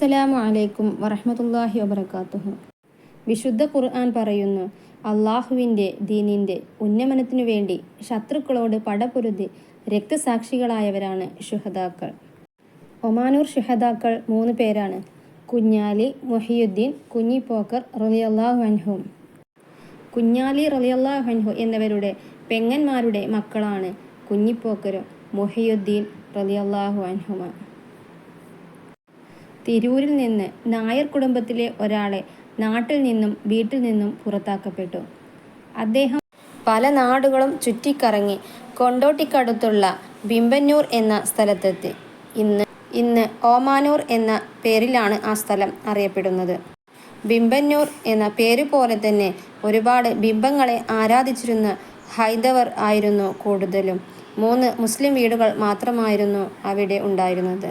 അസ്സലാമു അലൈക്കും വറഹ്മത്തുള്ളാഹി വബറകാതുഹു. വിശുദ്ധ ഖുർആൻ പറയുന്നു, അള്ളാഹുവിൻ്റെ ദീനിൻ്റെ ഉന്നമനത്തിനു വേണ്ടി ശത്രുക്കളോട് പടപൊരുതി രക്തസാക്ഷികളായവരാണ് ശുഹദാക്കൾ. ഒമാനൂർ ശുഹദാക്കൾ 3 പേരാണ്. കുഞ്ഞാലി, മുഹിയുദ്ദീൻ, കുഞ്ഞിപ്പോക്കർ റളിയല്ലാഹു അൻഹു. കുഞ്ഞാലി റളിയല്ലാഹു അൻഹു എന്നിവരുടെ പെങ്ങന്മാരുടെ മക്കളാണ് കുഞ്ഞിപ്പോക്കരും മുഹിയുദ്ദീൻ റളിയല്ലാഹു അൻഹുമ. തിരൂരിൽ നിന്ന് നായർ കുടുംബത്തിലെ ഒരാളെ നാട്ടിൽ നിന്നും വീട്ടിൽ നിന്നും പുറത്താക്കപ്പെട്ടു. അദ്ദേഹം പല നാടുകളും ചുറ്റിക്കറങ്ങി കൊണ്ടോട്ടിക്കടുത്തുള്ള ബിമ്പന്നൂർ എന്ന സ്ഥലത്തെത്തി. ഇന്ന് ഓമാനൂർ എന്ന പേരിലാണ് ആ സ്ഥലം അറിയപ്പെടുന്നത്. ബിമ്പന്നൂർ എന്ന പേരു പോലെ തന്നെ ഒരുപാട് ബിംബങ്ങളെ ആരാധിച്ചിരുന്ന ഹൈന്ദവർ ആയിരുന്നു കൂടുതലും. 3 മുസ്ലിം വീടുകൾ മാത്രമായിരുന്നു അവിടെ ഉണ്ടായിരുന്നത്.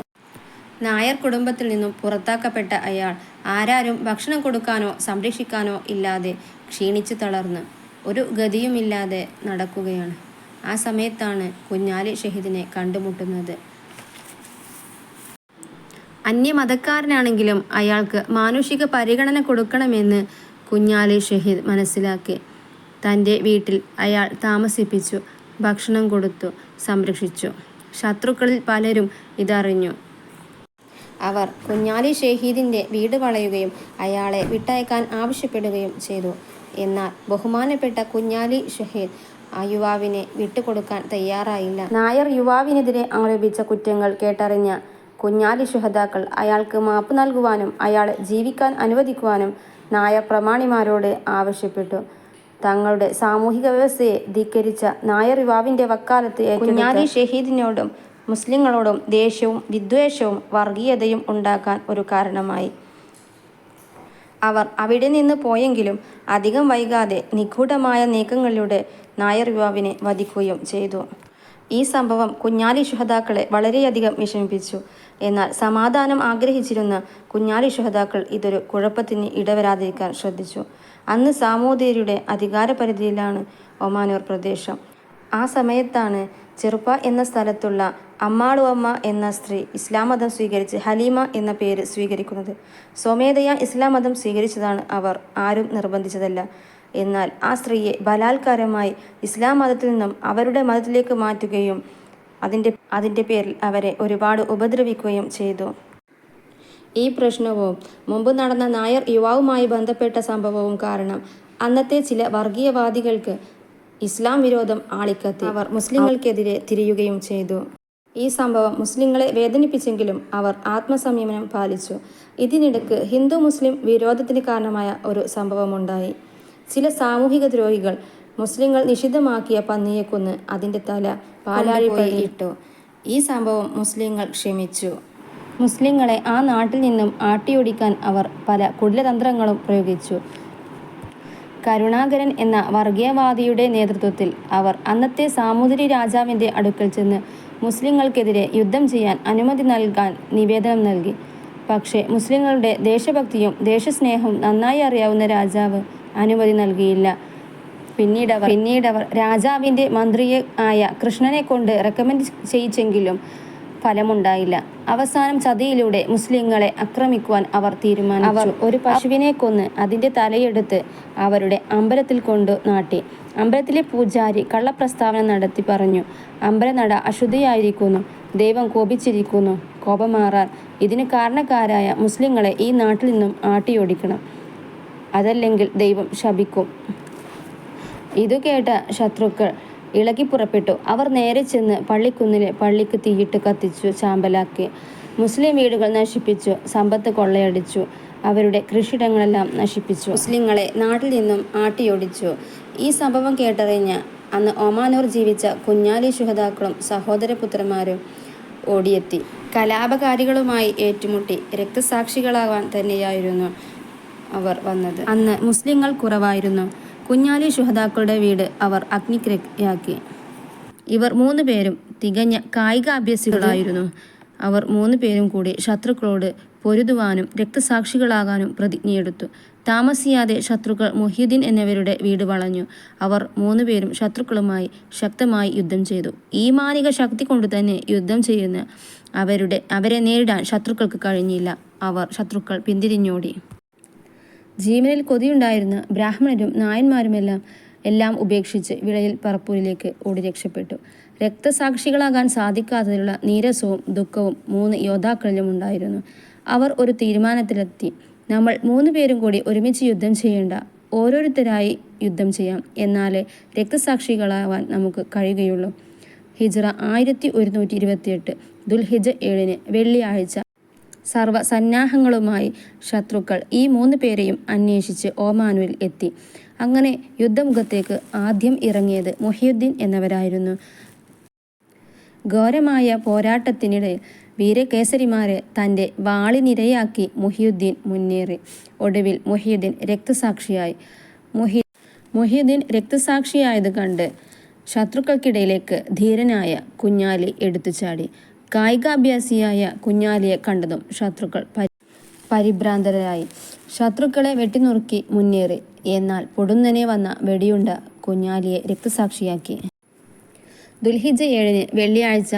നായർ കുടുംബത്തിൽ നിന്നും പുറത്താക്കപ്പെട്ട അയാൾ ആരാരും ഭക്ഷണം കൊടുക്കാനോ സംരക്ഷിക്കാനോ ഇല്ലാതെ ക്ഷീണിച്ചു തളർന്ന് ഒരു ഗതിയുമില്ലാതെ നടക്കുകയാണ്. ആ സമയത്താണ് കുഞ്ഞാലി ഷഹീദിനെ കണ്ടുമുട്ടുന്നത്. അന്യമതക്കാരനാണെങ്കിലും അയാൾക്ക് മാനുഷിക പരിഗണന കൊടുക്കണമെന്ന് കുഞ്ഞാലി ഷഹീദ് മനസ്സിലാക്കി. തൻ്റെ വീട്ടിൽ അയാൾ താമസിപ്പിച്ചു, ഭക്ഷണം കൊടുത്തു, സംരക്ഷിച്ചു. ശത്രുക്കളിൽ പലരും ഇതറിഞ്ഞു. അവർ കുഞ്ഞാലി ഷഹീദിൻ്റെ വീട് വളയുകയും അയാളെ വിട്ടയക്കാൻ ആവശ്യപ്പെടുകയും ചെയ്തു. എന്നാൽ ബഹുമാനപ്പെട്ട കുഞ്ഞാലി ഷഹീദ് ആ യുവാവിനെ വിട്ടുകൊടുക്കാൻ തയ്യാറായില്ല. നായർ യുവാവിനെതിരെ ആരോപിച്ച കുറ്റങ്ങൾ കേട്ടറിഞ്ഞ കുഞ്ഞാലി ശുഹദാക്കൾ അയാൾക്ക് മാപ്പ് നൽകുവാനും അയാളെ ജീവിക്കാൻ അനുവദിക്കുവാനും നായർ പ്രമാണിമാരോട് ആവശ്യപ്പെട്ടു. തങ്ങളുടെ സാമൂഹിക വ്യവസ്ഥയെ ധിക്കരിച്ച നായർ യുവാവിൻ്റെ വക്കാലത്ത് കുഞ്ഞാലി ഷഹീദിനോടും മുസ്ലിങ്ങളോടും ദേഷ്യവും വിദ്വേഷവും വർഗീയതയും ഉണ്ടാക്കാൻ ഒരു കാരണമായി. അവർ അവിടെ നിന്ന് പോയെങ്കിലും അധികം വൈകാതെ നിഗൂഢമായ നീക്കങ്ങളിലൂടെ നായർ യുവാവിനെ വധിക്കുകയും ചെയ്തു. ഈ സംഭവം കുഞ്ഞാലി ശുഹദാക്കളെ വളരെയധികം വിഷമിപ്പിച്ചു. എന്നാൽ സമാധാനം ആഗ്രഹിച്ചിരുന്ന കുഞ്ഞാലി ശുഹദാക്കൾ ഇതൊരു കുഴപ്പത്തിന് ഇടവരാതിരിക്കാൻ ശ്രദ്ധിച്ചു. അന്ന് സാമൂതിരിയുടെ അധികാരപരിധിയിലാണ് ഒമാനൂർ പ്രദേശം. ആ സമയത്താണ് ചെറുപ്പ എന്ന സ്ഥലത്തുള്ള അമ്മാളുഅമ്മ എന്ന സ്ത്രീ ഇസ്ലാം മതം സ്വീകരിച്ച് ഹലീമ എന്ന പേര് സ്വീകരിക്കുന്നത്. സ്വമേധയാ ഇസ്ലാം മതം സ്വീകരിച്ചതാണ് അവർ, ആരും നിർബന്ധിച്ചതല്ല. എന്നാൽ ആ സ്ത്രീയെ ബലാത്കാരമായി ഇസ്ലാം മതത്തിൽ നിന്നും അവരുടെ മതത്തിലേക്ക് മാറ്റുകയും അതിൻ്റെ പേരിൽ അവരെ ഒരുപാട് ഉപദ്രവിക്കുകയും ചെയ്തു. ഈ പ്രശ്നവും മുമ്പ് നടന്ന നായർ യുവാവുമായി ബന്ധപ്പെട്ട സംഭവവും കാരണം അന്നത്തെ ചില വർഗീയവാദികൾക്ക് ഇസ്ലാം വിരോധം ആളിക്കത്തി. അവർ മുസ്ലിങ്ങൾക്കെതിരെ തിരിയുകയും ചെയ്തു. ഈ സംഭവം മുസ്ലിങ്ങളെ വേദനിപ്പിച്ചെങ്കിലും അവർ ആത്മസംയമനം പാലിച്ചു. ഇതിനിടയ്ക്ക് ഹിന്ദു മുസ്ലിം വിരോധത്തിന് കാരണമായ ഒരു സംഭവമുണ്ടായി. ചില സാമൂഹിക ദ്രോഹികൾ മുസ്ലിങ്ങൾ നിഷിദ്ധമാക്കിയ പന്നിയെ കൊന്ന് അതിൻ്റെ തല പാലാഴിപ്പയിൽ ഇട്ടു. ഈ സംഭവം മുസ്ലിങ്ങൾ ക്ഷമിച്ചു. മുസ്ലിങ്ങളെ ആ നാട്ടിൽ നിന്നും ആട്ടിയോടിക്കാൻ അവർ പല കുടിലതന്ത്രങ്ങളും പ്രയോഗിച്ചു. കരുണാകരൻ എന്ന വർഗീയവാദിയുടെ നേതൃത്വത്തിൽ അവർ അന്നത്തെ സാമൂതിരി രാജാവിൻ്റെ അടുക്കൽ ചെന്ന് മുസ്ലിങ്ങൾക്കെതിരെ യുദ്ധം ചെയ്യാൻ അനുമതി നൽകാൻ നിവേദനം നൽകി. പക്ഷേ മുസ്ലിങ്ങളുടെ ദേശഭക്തിയും ദേശസ്നേഹവും നന്നായി അറിയാവുന്ന രാജാവ് അനുമതി നൽകിയില്ല. പിന്നീടവർ രാജാവിൻ്റെ മന്ത്രിയെ ആയ കൃഷ്ണനെ കൊണ്ട് റെക്കമെൻഡ് ചെയ്യിച്ചെങ്കിലും ഫലമുണ്ടായില്ല. അവസാനം ചതിയിലൂടെ മുസ്ലിങ്ങളെ ആക്രമിക്കുവാൻ അവർ തീരുമാനിച്ചു. അവർ ഒരു പശുവിനെ കൊന്ന് അതിൻ്റെ തലയെടുത്ത് അവരുടെ അമ്പലത്തിൽ കൊണ്ടു നാട്ടി. അമ്പലത്തിലെ പൂജാരി കള്ളപ്രസ്താവന നടത്തി പറഞ്ഞു, അമ്പലനട അശുദ്ധിയായിരിക്കുന്നു, ദൈവം കോപിച്ചിരിക്കുന്നു. കോപം മാറാൻ ഇതിന് കാരണക്കാരായ മുസ്ലിങ്ങളെ ഈ നാട്ടിൽ നിന്നും ആട്ടിയോടിക്കണം, അതല്ലെങ്കിൽ ദൈവം ശപിക്കും. ഇതു കേട്ട ശത്രുക്കൾ ഇളകിപ്പുറപ്പെട്ടു. അവർ നേരെ ചെന്ന് പള്ളിക്കുന്നിലെ പള്ളിക്ക് തീയിട്ട് കത്തിച്ചു ചാമ്പലാക്കി. മുസ്ലിം വീടുകൾ നശിപ്പിച്ചു, സമ്പത്ത് കൊള്ളയടിച്ചു, അവരുടെ കൃഷിയിടങ്ങളെല്ലാം നശിപ്പിച്ചു. മുസ്ലിങ്ങളെ നാട്ടിൽ നിന്നും ആട്ടിയോടിച്ചു. ഈ സംഭവം കേട്ടറിഞ്ഞ് അന്ന് ഒമാനൂർ ജീവിച്ച കുഞ്ഞാലി ശുഹദാക്കളും സഹോദരപുത്രന്മാരും ഓടിയെത്തി. കലാപകാരികളുമായി ഏറ്റുമുട്ടി രക്തസാക്ഷികളാവാൻ തന്നെയായിരുന്നു അവർ വന്നത്. അന്ന് മുസ്ലിങ്ങൾ കുറവായിരുന്നു. കുഞ്ഞാലി ശുഹദാക്കളുടെ വീട് അവർ അഗ്നിക്കിരയാക്കി. ഇവർ 3 പേരും തികഞ്ഞ കായിക അഭ്യസികളായിരുന്നു. അവർ 3 പേരും കൂടി ശത്രുക്കളോട് പൊരുതുവാനും രക്തസാക്ഷികളാകാനും പ്രതിജ്ഞയെടുത്തു. താമസിയാതെ ശത്രുക്കൾ മുഹിയുദ്ദീൻ എന്നിവരുടെ വീട് വളഞ്ഞു. അവർ 3 പേരും ശത്രുക്കളുമായി ശക്തമായി യുദ്ധം ചെയ്തു. ഈമാനിക ശക്തി കൊണ്ട് തന്നെ യുദ്ധം ചെയ്യുന്ന അവരെ നേരിടാൻ ശത്രുക്കൾക്ക് കഴിഞ്ഞില്ല. ശത്രുക്കൾ പിന്തിരിഞ്ഞോടി. ജീവനിൽ കൊതിയുണ്ടായിരുന്ന ബ്രാഹ്മണരും നായന്മാരുമെല്ലാം ഉപേക്ഷിച്ച് വിളയിൽ പറപ്പൂരിലേക്ക് ഓടി രക്ഷപ്പെട്ടു. രക്തസാക്ഷികളാകാൻ സാധിക്കാത്തതിലുള്ള നീരസവും ദുഃഖവും 3 യോദ്ധാക്കളിലും ഉണ്ടായിരുന്നു. അവർ ഒരു തീരുമാനത്തിലെത്തി. നമ്മൾ 3 പേരും കൂടി ഒരുമിച്ച് യുദ്ധം ചെയ്യേണ്ട, ഓരോരുത്തരായി യുദ്ധം ചെയ്യാം. എന്നാലേ രക്തസാക്ഷികളാവാൻ നമുക്ക് കഴിയുകയുള്ളൂ. ഹിജ്റ 1128 ദുൽഹിജ്ജ 7 വെള്ളിയാഴ്ച സർവ്വസന്നാഹങ്ങളുമായി ശത്രുക്കൾ ഈ 3 പേരെയും അന്വേഷിച്ച് ഓമാനിൽ എത്തി. അങ്ങനെ യുദ്ധമുഖത്തേക്ക് ആദ്യം ഇറങ്ങിയത് മുഹിയുദ്ദീൻ എന്നവരായിരുന്നു. ഘോരമായ പോരാട്ടത്തിനിടയിൽ വീരകേസരിമാരെ തൻ്റെ വാളിനിരയാക്കി മുഹിയുദ്ദീൻ മുന്നേറി. ഒടുവിൽ മുഹിയുദ്ദീൻ രക്തസാക്ഷിയായി. മുഹിയുദ്ദീൻ രക്തസാക്ഷിയായത് കണ്ട് ശത്രുക്കൾക്കിടയിലേക്ക് ധീരനായ കുഞ്ഞാലി എടുത്തുചാടി. കായികാഭ്യാസിയായ കുഞ്ഞാലിയെ കണ്ടതും ശത്രുക്കൾ പരിഭ്രാന്തരായി. ശത്രുക്കളെ വെട്ടിനുറുക്കി മുന്നേറി. എന്നാൽ പൊടുന്നനെ വന്ന വെടിയുണ്ട കുഞ്ഞാലിയെ രക്തസാക്ഷിയാക്കി. ദുൽഹിജ്ജ 7 വെള്ളിയാഴ്ച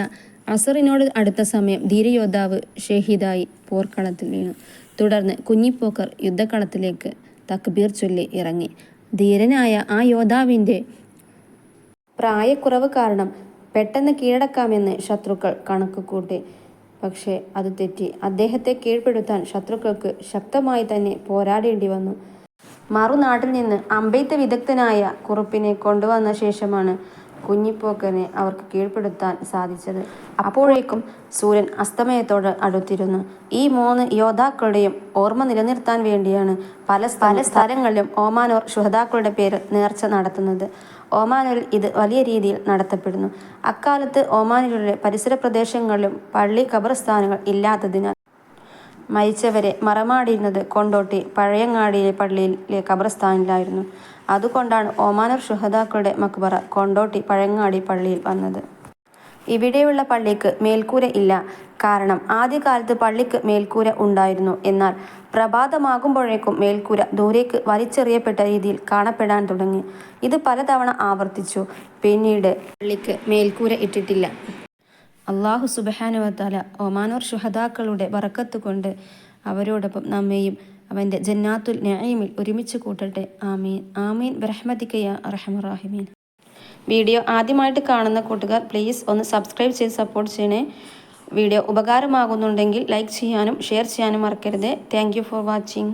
അസറിനോട് അടുത്ത സമയം ധീരയോദ്ധാവ് ഷഹീദായി പോർക്കളത്തിൽ വീണു. തുടർന്ന് കുഞ്ഞിപ്പോക്കർ യുദ്ധക്കളത്തിലേക്ക് തക്ബീർ ചൊല്ലി ഇറങ്ങി. ധീരനായ ആ യോദ്ധാവിൻ്റെ പ്രായക്കുറവ് കാരണം പെട്ടെന്ന് കീഴടക്കാമെന്ന് ശത്രുക്കൾ കണക്ക് കൂട്ടി. പക്ഷേ അത് തെറ്റി. അദ്ദേഹത്തെ കീഴ്പ്പെടുത്താൻ ശത്രുക്കൾക്ക് ശക്തമായി തന്നെ പോരാടേണ്ടി വന്നു. മറുനാട്ടിൽ നിന്ന് അമ്പെയ്ത്ത് വിദഗ്ധനായ കുറുപ്പിനെ കൊണ്ടുവന്ന ശേഷമാണ് കുഞ്ഞിപ്പോക്കനെ അവർക്ക് കീഴ്പ്പെടുത്താൻ സാധിച്ചത്. അപ്പോഴേക്കും സൂര്യൻ അസ്തമയത്തോട് അടുത്തിരുന്നു. ഈ 3 യോദ്ധാക്കളുടെയും ഓർമ്മ നിലനിർത്താൻ വേണ്ടിയാണ് പല സ്ഥലങ്ങളിലും ഓമാനൂർ ശുഹദാക്കളുടെ പേരിൽ നേർച്ച നടത്തുന്നത്. ഓമാനിൽ ഇത് വലിയ രീതിയിൽ നടത്തപ്പെടുന്നു. അക്കാലത്ത് ഓമാനിലെ പരിസര പ്രദേശങ്ങളിലും പള്ളി ഖബർസ്ഥാനങ്ങൾ ഇല്ലാത്തതിനാൽ മരിച്ചവരെ മറമാടിയിരുന്നത് കൊണ്ടോട്ടി പഴയങ്ങാടിയിലെ പള്ളിയിലെ ഖബർസ്ഥാനിലായിരുന്നു. അതുകൊണ്ടാണ് ഓമാനൂർ ശുഹദാക്കളുടെ മക്ബറ കൊണ്ടോട്ടി പഴയങ്ങാടി പള്ളിയിൽ വന്നത്. ഇവിടെയുള്ള പള്ളിക്ക് മേൽക്കൂര ഇല്ല. കാരണം ആദ്യകാലത്ത് പള്ളിക്ക് മേൽക്കൂര ഉണ്ടായിരുന്നു. എന്നാൽ പ്രഭാതമാകുമ്പോഴേക്കും മേൽക്കൂര ദൂരേക്ക് വലിച്ചെറിയപ്പെട്ട രീതിയിൽ കാണപ്പെടാൻ തുടങ്ങി. ഇത് പലതവണ ആവർത്തിച്ചു. പിന്നീട് പള്ളിക്ക് മേൽക്കൂര ഇട്ടിട്ടില്ല. അല്ലാഹു സുബ്ഹാനഹു വ തആല ഒമാനൂർ ശുഹദാക്കളുടെ ബറക്കത്ത് കൊണ്ട് അവരോടൊപ്പം നമ്മെയും അവൻ്റെ ജന്നാത്തുൽ നഈമിൽ ഒരുമിച്ച് കൂട്ടട്ടെ. ആമീൻ ആമീൻ ബിറഹ്മതിക യാ അർഹമർ റഹീമീൻ. വീഡിയോ ആദ്യമായിട്ട് കാണുന്ന കൂട്ടുകാർ പ്ലീസ് ഒന്ന് സബ്സ്ക്രൈബ് ചെയ്ത് സപ്പോർട്ട് ചെയ്യണേ. വീഡിയോ ഉപകാരമാകുന്നുണ്ടെങ്കിൽ ലൈക്ക് ചെയ്യാനും ഷെയർ ചെയ്യാനും മറക്കരുത്. Thank you for watching.